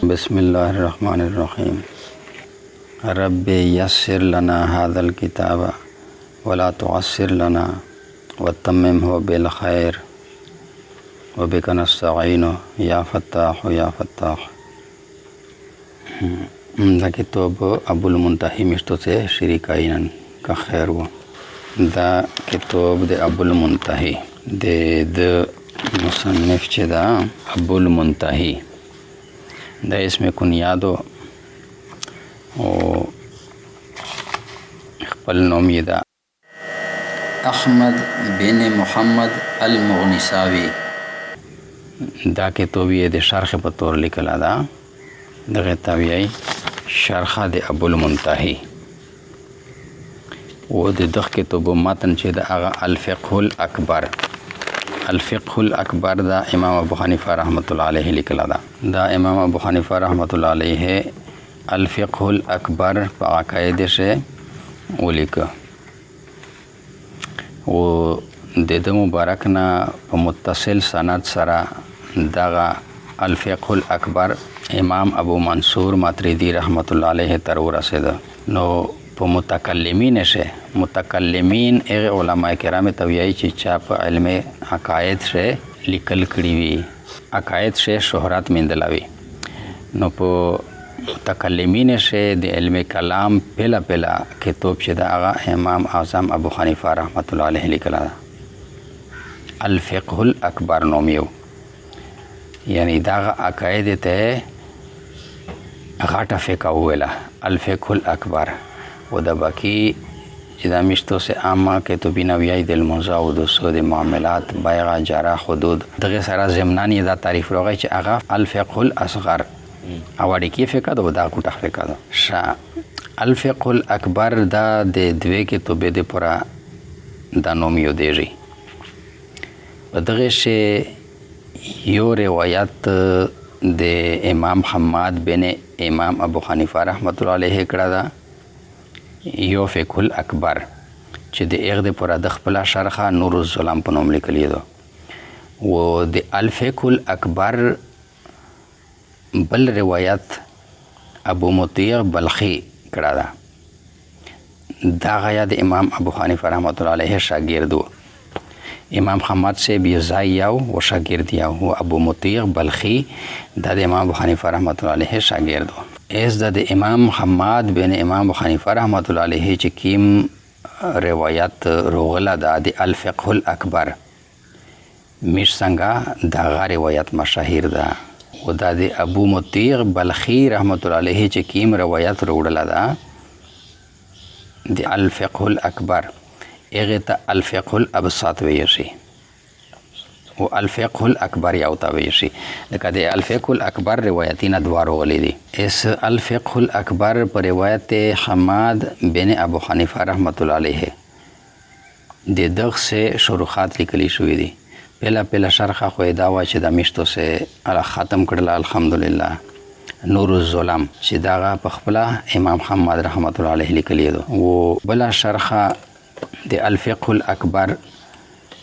बिस्मिल्लाहिर्रहमानिर्रहीम। रब्बि यस्सिर लना हाज़ल किताब वला तुअस्सिर लना वतम्मिमहु बिल खैर व बिका नस्तईनु या फ़त्ताह या Fattah. Da kitab Abul Muntahi mishtote shirikainan ka khairu. Da kitab de Abul Muntahi de musannif che da Abul Muntahi da isme kunyado o خپل نوم یې ده احمد بن محمد المغنساوي. دا کتاب یې د شرح په تور لیکل ده. دغه تابعی شرح د ابو المنتهی و د دغه کتاب متن چې د هغه الفقه الاکبر. الفقه الاکبر دا امام ابو حنیفه رحمت الله علیه لیکل ده. دا امام ابو حنیفه رحمت الله علیه الفقه الاکبر په عقاید شه ولیکه و د مبارک نه په متصل سند سره دغه الفقه الاکبر امام ابو منصور ماتریدی رحمت الله علیه تر ورسېده. نو په متکلمین شه متکلمین هغه علما کرام ته وایي چې چا په علم عقاید شه لیکل کړي وي، عقاید شه شهرت مندلاوي. نو په متکلمین شه د علم کلام پهلا کتاب چې د هغه امام اعظم ابو حنیفه رحمت الله علیه لیکل ده. الفقه الاکبر نوم یو، یعنی دغه عقاید ته غټه فقه ویله الفقه الاکبر. و د باقی چې دا مشتو سے عامه کتابونه ویای د الموضوع او د سود معاملات بیع جاره حدود دغه سره ضمنانی دا تعریف راغی چې هغه الفقه الاصغر اواړی کې فقه ده و دا غټه فقه ده. شا الفقه الاکبر دا د دوی کتابه د پورا دا نوم یو دیږي. په دغه شی یو روایت د امام حماد بن امام ابو حنیفه رحمت الله علیه کړه ده. یو فقه الاکبر چې د هغه د پورا د خپل شرحه نور الظلام په نوم لیکلی ده. و د الفقه الاکبر بل روایت ابو مطیع بلخی کړه ده. دا غیا د امام ابو حنیفه رحمت الله علیه شاګرد و. امام حماد سے بیزای یاو و شاگرد یاو و ابو مطیع بلخی دا د امام ابو حنیفه رحمت الله علیه شاگرد و. از دا د امام حماد بن امام ابو حنیفه رحمت الله علیه چې کیم روایت روغله دا د الفقه الاکبر مش څنګه دا روایت مشهور ده. و دا د ابو مطیع بلخی رحمت الله علیه چې کیم روایت روغله ده د الفقه الاکبر هغه ته الفقه الابسط ویل شي او الفقه الاکبر یو ته ویل شي. لکه د الفقه الاکبر روایتونه دوارو غلي دي. اس الفقه الاکبر پر روایت حماد بن ابو حنیفه رحمت الله علیه د دغه سے شروحات لیکلي شوې دي. پهلا شرحه خو دا و چې د مشتو سے ختم کړل الحمدلله نور الظلام چې دا په خپل امام حماد رحمت الله علیه لیکلی دي. او بل شرحه د الفقه الاکبر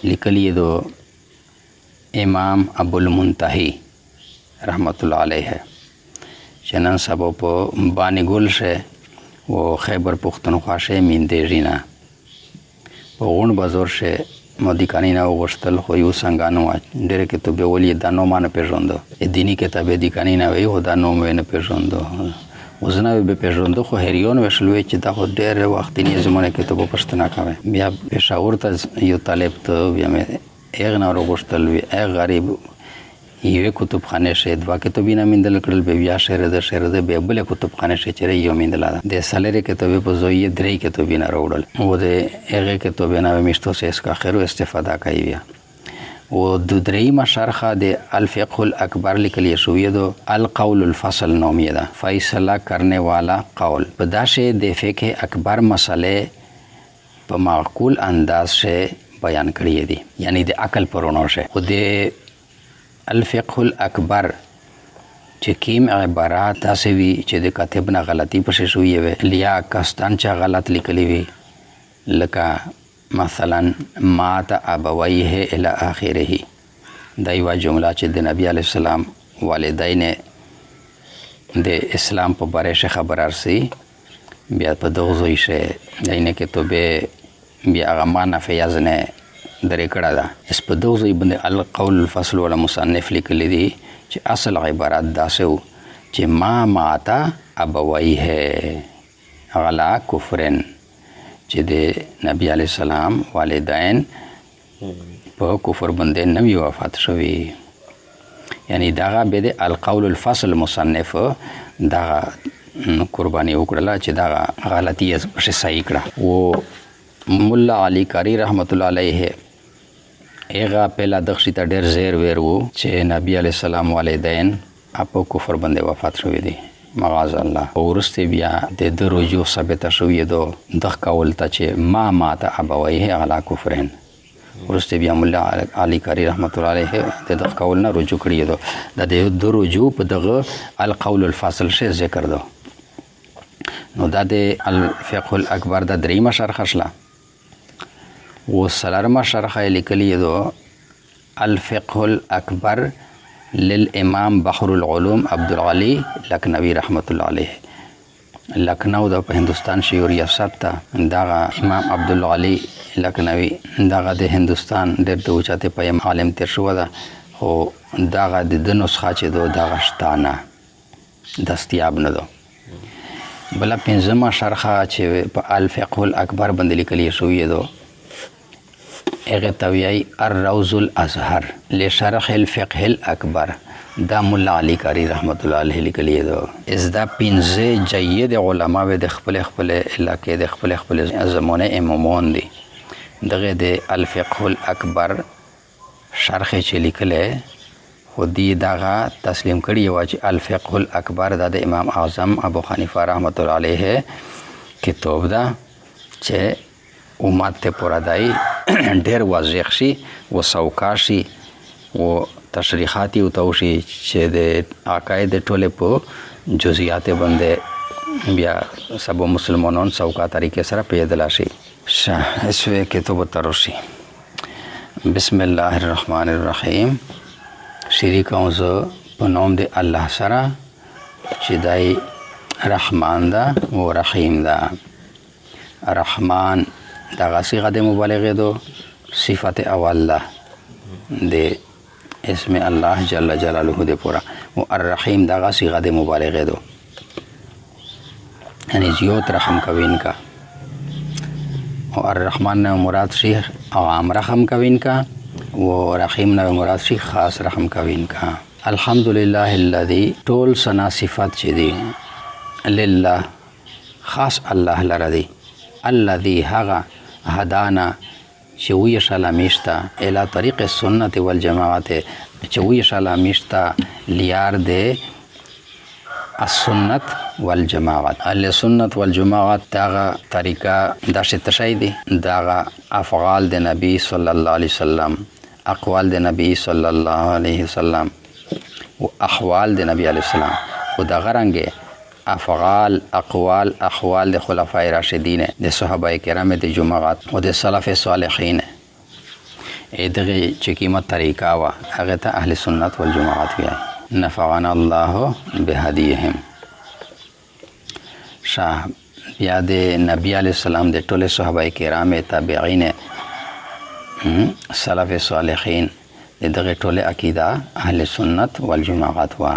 لیکلی دو امام ابو المنتهی رحمت الله علیه چې نن سبا په بانی ګل شه و خیبر پختونخوا شه میندېږي په غون بازار شه مودي کانینا وغشتل خو یو څنګه ډېر کتابه ولې دا نو مان پیژوندو دینی کتابه دي کانینا وی هو دا نو نه پیژوندو وزنه به پیژوندو خو هریون وشلوي چې دا خو ډېر وخت نه زمونه کتابه پښتنه کوي. بیا پېښور ته یو طالب ته بیا مې اغه نو وغشتل وی غریب یو کتابخانه شه دوا کتابونه مندل کړل به بیا شهر د به بل کتابخانه شه چې یو مندل د سالری کتابه په زوی درې کتابونه راوړل او د هغه کتابونه مشتو سه اس کا خیر استفاده کوي. و د درېمه شرحه د الفقه الاکبر لیکلی شوې دو القول الفصل نومیه ده فیصله کرنے والا قول. په داشه د فقه اکبر مسئله په معقول انداز شه بیان کړی دي، یعنی د عقل پرونو شه. او د الفقه الاکبر چې کیم عبارات تاسو وی چې د کاتب نه غلطی پښې شوې وي لیا کستان چې غلط لیکلی وي لکه مثلا مات ابویه الی اخره دا یو جمله چې د نبی علی السلام والدین د اسلام په باره شه خبر ارسي بیا په دغه ځای شه دینه کې توبه بیا هغه معنا فیاض نه درې کړه ده اس په دغه ځای باندې القول الفصل ولا مصنف لیکلی دي چې اصل عبارت داسې و چې ما ماتا ابویه غلا کفرن چې د نبی علی السلام والدین په کفر باندې نوی وفات شوی یعنی داغه به د القول الفصل مصنف داغه قربانی وکړه چې داغه غلطی په صحیح کړه و مولا علی قاری رحمت الله علیه هغه پهلا دغشي ته ډیر زیر ویر وو چې نبی علی السلام والدین په کفر باندې وفات شوی دي معاذ الله ورسته بیا د رجوع ثابت شوی دو د قول ته چې ما ماته ابویه علی کفرن ورسته بیا مولا علی قاری رحمت الله علیه د قول نه رجوع کړی دو د رجوع په دغه القول الفاصل شه ذکر دو نو دا د الفقه الاکبر د دریمه شرح شله و سلرمه شرح لیکلی دو الفقه الاکبر للامام بحر العلوم عبدالعلی لکنوی رحمت الله علیه لکنو د په هندستان شي او ریاست ته دغه امام عبدالعلی لکنوی دغه د هندستان د اوچته په عالم تیر شو ده خو دغه د نسخه چې دغه شتانه دستیاب نه ده بل پنځمه شرحه چې په الفقه الاکبر باندې لیکلی شوی ده اغه تویای الروز الازهر لشرح الفقه الاکبر دا مولا علی قاری رحمت الله علیه لیکلی دو از دا پنځه جید علما و د خپل علاقې د خپل زمانه امامان دي دغه د الفقه الاکبر شرح چې لیکله خودی دغه تسلیم کړی و چې الفقه الاکبر د امام اعظم ابو حنیفه رحمت الله علیه کتاب دا چې امت ته پردای ډیر واضح شي و سوکاشي و تشریحاتی او توشي چې د عقاید ټوله په جزئیات باندې بیا سبو مسلمانان سوکا طریقې سره پیدل شي اسوه کتاب تروشي بسم الله الرحمن الرحیم شری کوم زه په نوم د الله سره چې دای رحمان دا و رحیم دا رحمان دا صيغه د مبالغه دو صفت اول ده د اسم الله جل جلاله د پورا او الرحیم دا صيغه د مبالغه دو یعنی زیات رحم کوین کا او الرحمن نه مراد شي عام رحم کوین کا و رحیم نه مراد شي خاص رحم کوین کا الحمدلله الذي طول سنا صفات چي دي لله خاص الله لره دي الذي هغه هدانا چې وی شاله میشتا اله طریق سنت والجماعت چې وی شاله میشتا لیار دے السنت والجماعت السنت والجماعت داغه طریقه دا شتشای دي داغه افعال د نبی صلی الله علیه وسلم اقوال د نبی صلی الله علیه وسلم او احوال د نبی علیه السلام او داغه رنګه افعال اقوال احوال د خلفای راشدین د صحابه کرام د جماعت او د سلف صالحین دغه چې کومه طریقه وا هغه ته اهل سنت والجماعت وایي نفعنا الله بهدیهم شاه بیا د نبی علی السلام د ټول صحابه کرام تابعین سلف صالحین دغه ټول عقیده اهل سنت والجماعت وا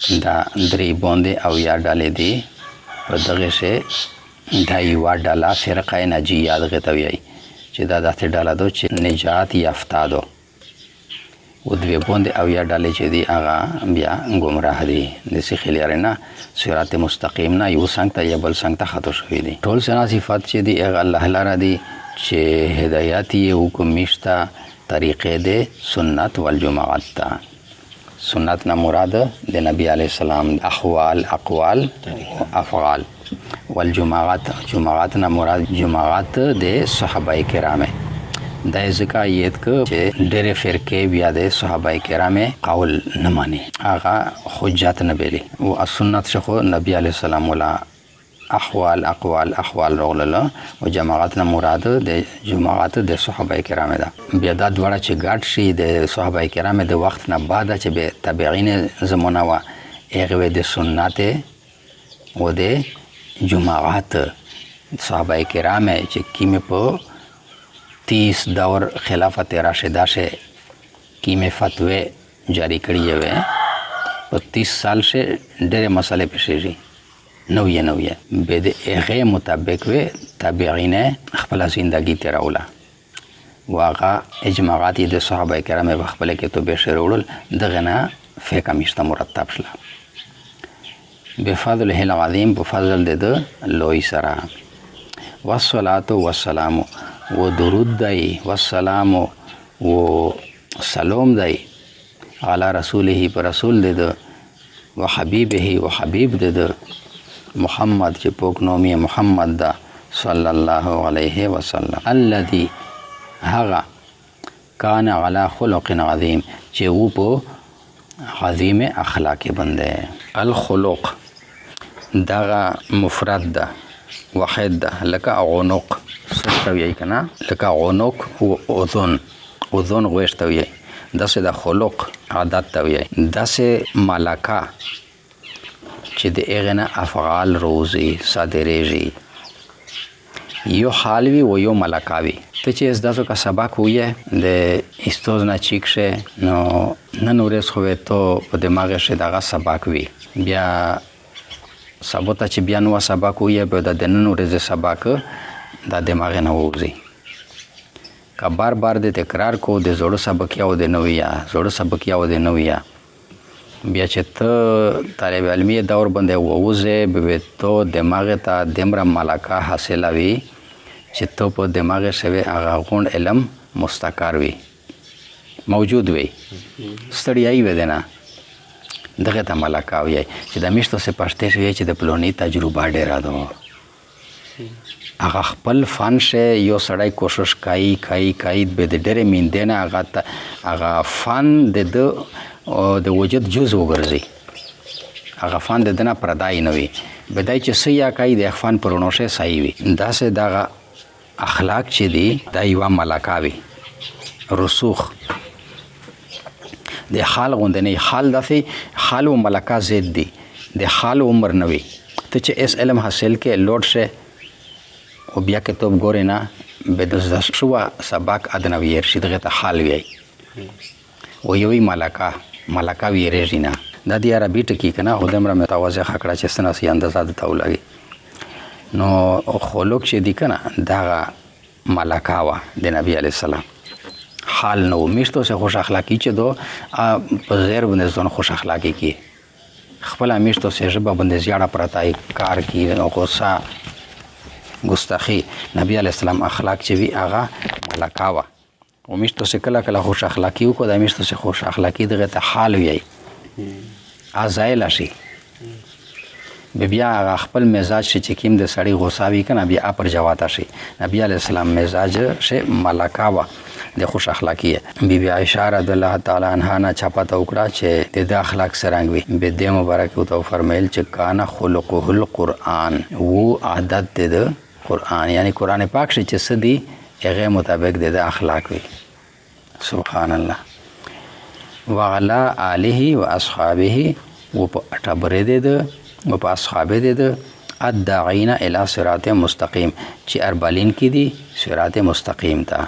دا درې باندې او یا ډالې دي په دغه شی دای و ډاله فرقه ناجیه دغه تویي چې دا دته ډاله دو چې نجات یافتا دو او دوی باندې او یا ډالې چې دی هغه بیا گمراه دي د سخیل یارنا صراط مستقیم نه یو څنګه ته یبل څنګه ته خطو شوی دي ټول سنا صفات چې دی هغه الله لاره دي چې هدایت یې حکم میشتا طریقې د سنت والجماعت ته سنت نه مراد د نبی علی السلام احوال اقوال افعال والجماعت جماعت نه مراد جماعت د صحابه کرام د ذکر یت ک ډېر فرقه بیا د صحابه کرام قول نه مانی هغه حجت نه بیلی او سنت شخو نبی علی السلام ولا احوال اقوال احوال رغله او جماعت نه مراد د جماعت د صحابه کرام ده بیا دا دواړه چې ګډ شي د صحابه کرام د وخت نه بعد چې به تابعین زمونه وا هغه د سنت او د جماعت صحابه کرام چې کیمه په 30 دور خلافت راشده شه کیمه فتوی جاری کړی وي په 30 سال سے ډېر مسئله پیښیږي نوې به د هغه مطابق وي تابعین خپل زندگی تیروله واغه اجماعات د صحابه کرام په خپل کې تو به شروړل دغه نه فقه مشته مرتب شله بفضله العظیم په فضل د لوی سره والصلاه والسلام و درود دی والسلام و سلام دی علی رسوله پر رسول د و حبیبه و حبیب د محمد چې پوک نومي محمد دا صلی الله علیه وسلم الذي هغه کان علی خلق عظیم چې و په عظیم اخلاق بنده الخلق دغه مفرد ده واحد ده لکه عنق ستوي کنه لکه عنق او اذن غوښتوي داسې د خلق عادت توي داسې ملکه چې د اغنه افعال روزي صادریږي یو حالوي و یو ملکاوي ته چې داسو کا سبق وې د استوز نه چیکشه نو نن ورځ خو ته په دماغ شه دغه سبق وي بیا سبوتا چې بیا نو سبق وې به د نن ورځ سبق د دماغ نه وځي کا بار د تکرار کو د زړو سبق یا د نویا بیا چې ته طالب علمي دور باندې ووځي به ته دماغ ته دمر ملکه حاصلوي چې ته په دماغ شوی هغه غون علم مستقر وي موجود وي ستړی وي دنه دغه ته ملکه وي چې د میشتو سه پښتې شوی چې د پلونی تجربه ډیره ده هغه خپل فن شه یو سړی کوشش کوي به د ډېرې میندنه هغه فن د وجود جز وګرځي هغه فن د دنه پردای نه وي بدای چې سیا کوي د فن پرونوشه صحیح وي داسې دغه اخلاق چې دي دا یو ملکاوي رسوخ د حال غوندنه حال دفي حال او ملکا زید دي د حال عمر نه وي ته چې اس علم حاصل کې لوټ شه او بیا کې توپ ګورې نه به د شو سبق ادنوي رشد غته حال وي او یوې ملکا وی رژینا د دې عربي ټکی کنه خو دمره متوازه خکړه چې سنا سي اندازه د تولګي نو خلق چې دی کنه دا ملکا وا د نبی علی السلام حال نو میشتو سه خوش اخلاقی چې دو په زیر باندې ځون خوش اخلاقی کی خپل میشتو سه جبه باندې زیاړه پرتای کار کی او غصه ګستاخی نبی علی السلام اخلاق چې وی هغه ملکا وا او میشتو سه کله خوش اخلاقی او کو د میشتو سه خوش اخلاقی دغه ته حال وی ازایل شي بیا خپل مزاج چې کیم د سړی غوساوي کنه بیا پر جواتا شي نبی علی السلام مزاج شه ملکا وا د خوش اخلاقی بی عائشہ رضی الله تعالی عنها نه چاپته وکړه چې د اخلاق سرنګوي به د مبارک او فرمایل چې کان خلقه القرآن وو عادت د قرآن یعنی قرآن پاک چې سدي هغه مطابق د اخلاق وي سبحان الله وعلى آله و اصحابه و پټبره د و په اصحاب د الداعین الی صراط مستقیم چې اربالین کې دي صراط مستقیم ته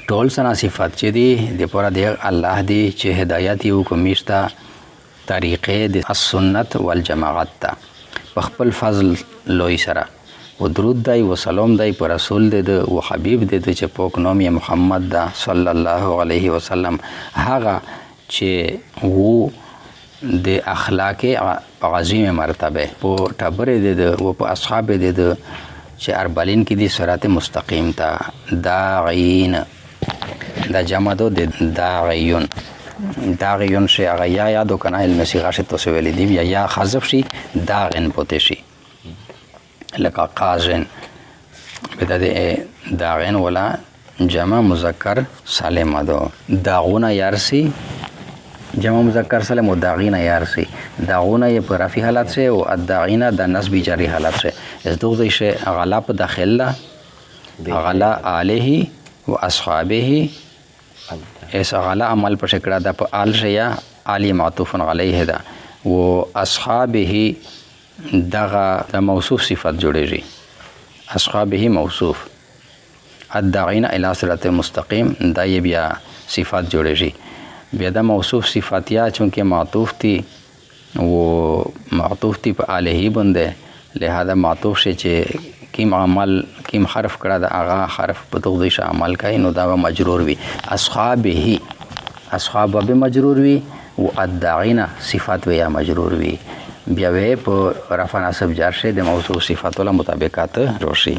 ټول سنا صفات چې دي د پوره د الله دی چې هدایت یو کومیشتا طریقې د السنت والجماعت ته په خپل فضل لوی سره و درود دی و سلام دی پر رسول دی و حبیب دی چې پوک نوم محمد دا صلی الله علیه وسلم هغه چې وو د اخلاق عظیم مرتبه په ټبره دي او په اصحاب دي چې اربالین کې دي صراط مستقیم ته داعین دا جمع دو داعیون شي هغه یا یادو کنه علم صيغه شته سویل دي یا حذف شي داغن پوت شي لکه قازن بده داغن ولا جمع مذکر سالم دو داغونه یارسی جمع مذکر سالم و داغین یارسی داغونه یه پر رفی حالت سے و الداغین دا نصبی جاری حالت سے از دو دیش اغلا پا داخل اغلا آله و اصحابه اس اغلا عمل پر شکر دا پا آل سے یا علی معطوف علیه ده و اصحابه دغه د موصوف صفت جوړیږي اصحابه موصوف الداعین الی صراط مستقیم دا یې بیا صفات جوړیږي بیا د موصوف صفاتیا چونکه معطوف تی و معطوف تی په علیه باندې لہذا معطوف شي چې کیم عمل کیم حرف کړه د هغه حرف په توګه ش عمل کوي نو دا مجرور وي اصحابه اصحاب به مجرور وي او الداعین صفات ویا مجرور وي بیا په رفع نصب جر شه د موصوف صفات له مطابقت جوړ شي